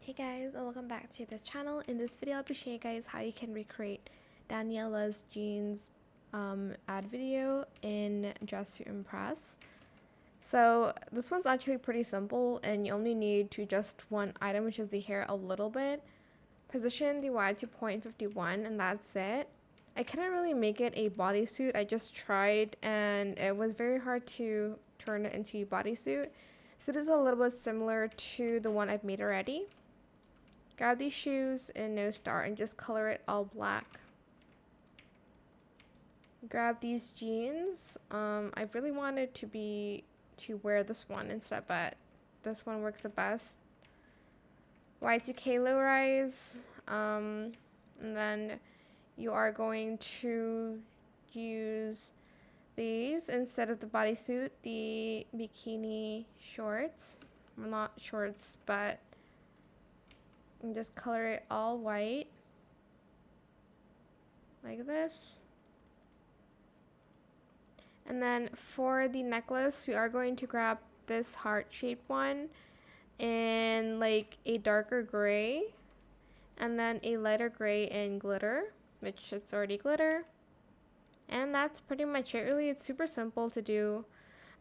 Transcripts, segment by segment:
Hey guys, and welcome back to this channel. In this video, I'll be showing you guys how you can recreate Daniela's jeans ad video in Dress to Impress. So this one's actually pretty simple, and you only need to adjust one item, which is the hair a little bit. Position the Y to 0.51, and that's it. I couldn't really make it a bodysuit. I just tried, and it was very hard to turn it into a bodysuit. So this is a little bit similar to the one I've made already. Grab these shoes in No Star and just color it all black. Grab these jeans. I really wanted to wear this one instead, but this one works the best. Y2K low rise. And then you are going to use these instead of the bodysuit, the bikini shorts. Well, not shorts, but and just color it all white like this. And then for the necklace, we are going to grab this heart-shaped one in like a darker gray and then a lighter gray in glitter, which it's already glitter. And that's pretty much it. Really, it's super simple to do.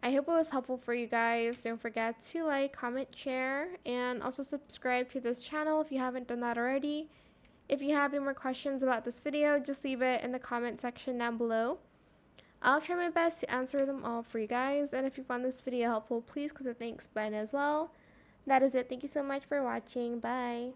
I hope it was helpful for you guys. Don't forget to like, comment, share, and also subscribe to this channel if you haven't done that already. If you have any more questions about this video, just leave it in the comment section down below. I'll try my best to answer them all for you guys. And if you found this video helpful, please click the thanks button as well. That is it. Thank you so much for watching. Bye.